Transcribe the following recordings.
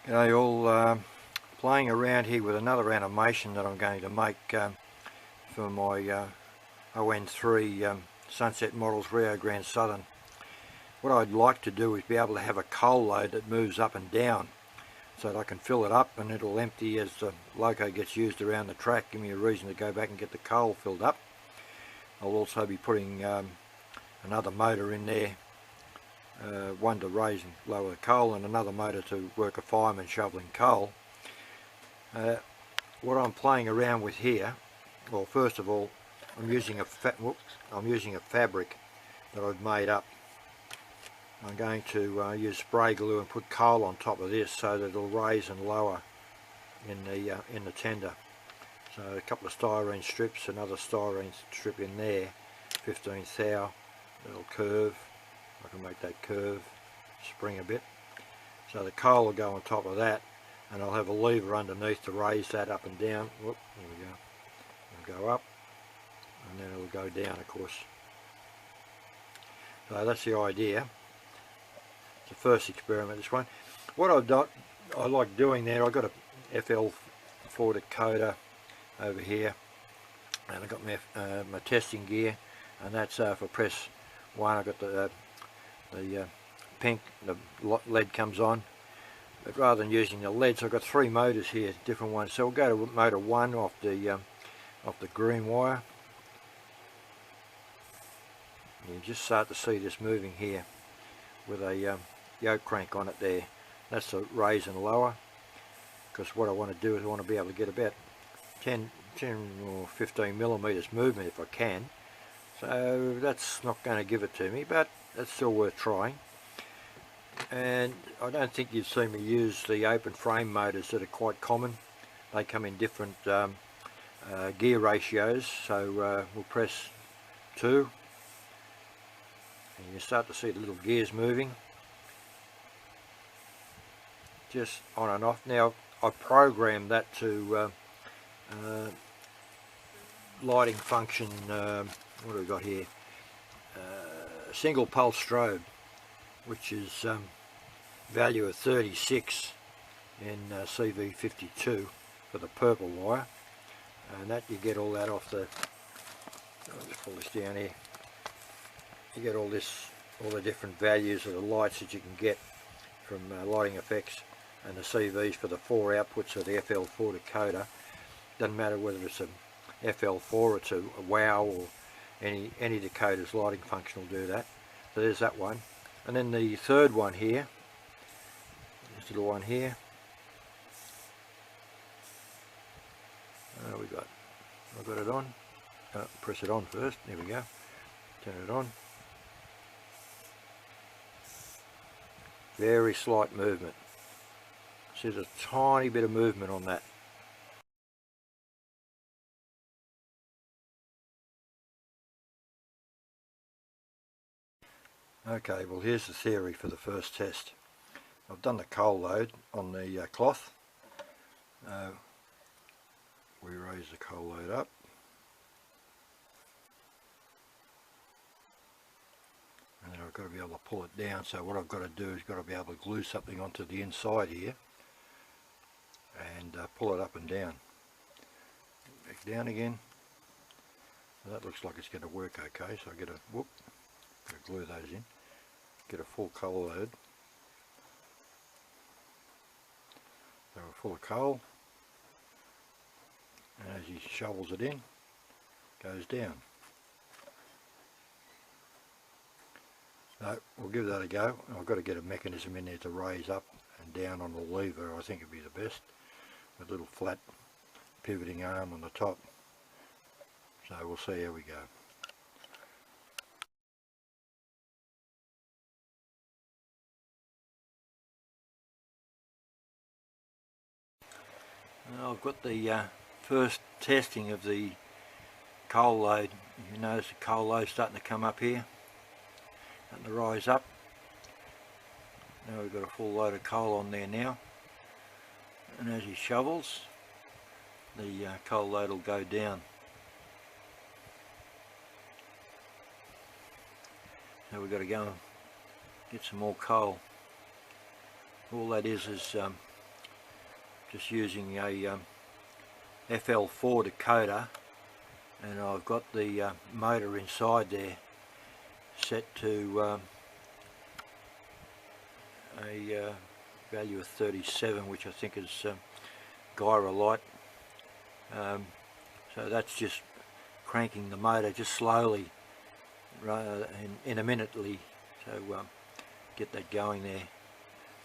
G'day all, playing around here with another animation that I'm going to make for my ON3 Sunset Models Rio Grande Southern. What I'd like to do is be able to have a coal load that moves up and down so that I can fill it up and it'll empty as the loco gets used around the track, give me a reason to go back and get the coal filled up. I'll also be putting another motor in there, one to raise and lower the coal and another motor to work a fireman shoveling coal. What I'm playing around with here, well, first of all, I'm using a fabric that I've made up. I'm going to use spray glue and put coal on top of this so that it'll raise and lower in the tender. So a couple of styrene strips, another styrene strip in there, 15 thou, little curve. I can make that curve spring a bit. So the coal will go on top of that, and I'll have a lever underneath to raise that up and down. Whoop, there we go. It'll go up, and then it'll go down, of course. So that's the idea. It's the first experiment, this one. What I've done, I like doing there, I've got a FL4 Dakota over here, and I've got my testing gear, and that's for press 1. I've got the pink, the lead comes on, but rather than using the lead, so I've got 3 motors here, different ones. So we'll go to motor 1 off the green wire. You just start to see this moving here with a yoke crank on it there. That's the raise and lower, because what I want to do is I want to be able to get about 10 or 15 millimeters movement if I can. So that's not going to give it to me, but that's still worth trying. And I don't think you've seen me use the open frame motors that are quite common. They come in different gear ratios, so we'll press 2 and you start to see the little gears moving just on and off. Now I've programmed that to lighting function, what do we got here? Single pulse strobe, which is value of 36 in CV52 for the purple wire, and that you get all that off the, I'll just pull this down here, you get all the different values of the lights that you can get from lighting effects, and the CVs for the 4 outputs of the FL4 Dakota. Doesn't matter whether it's a FL4 or it's a WOW or any Dakota's lighting function will do that. So there's that one. And then the third one here, this little one here, I've got it on. Press it on first, there we go, turn it on. Very slight movement. See, there's a tiny bit of movement on that. Okay, well here's the theory for the first test. I've done the coal load on the cloth. We raise the coal load up. And then I've got to be able to pull it down, so what I've got to do is got to be able to glue something onto the inside here and pull it up and down. Back down again. So that looks like it's going to work okay, so I get a whoop, got to glue those in. Get a full coal load. So we're full of coal, and as he shovels it in, goes down. So we'll give that a go. I've got to get a mechanism in there to raise up and down on the lever. I think it'd be the best, with a little flat pivoting arm on the top. So we'll see how we go. I've got the first testing of the coal load. You notice the coal load starting to come up here, starting to rise up. Now we've got a full load of coal on there now, and as he shovels, the coal load will go down. So we've got to go and get some more coal. All that is just using a FL4 decoder, and I've got the motor inside there set to a value of 37, which I think is gyro light. So that's just cranking the motor just slowly and intermittently, so get that going there.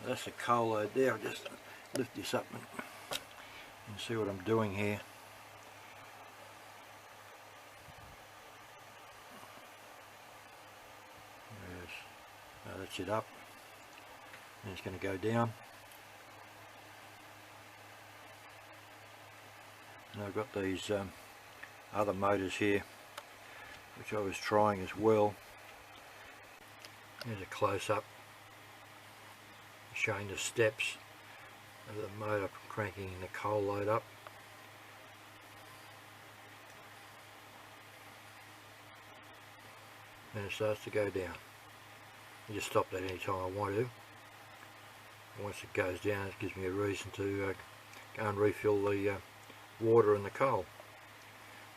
Now that's the coal load there. I'll just lift this up and see what I'm doing here. Now that's it up, and it's going to go down. And I've got these other motors here which I was trying as well. Here's a close-up showing the steps of the motor cranking the coal load up. And it starts to go down. You just stop that any time I want to. And once it goes down, it gives me a reason to go and refill the water and the coal.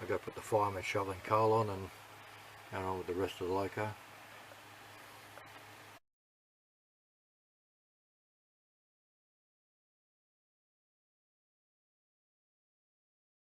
I've got to put the fireman shoveling coal on and going on with the rest of the loco.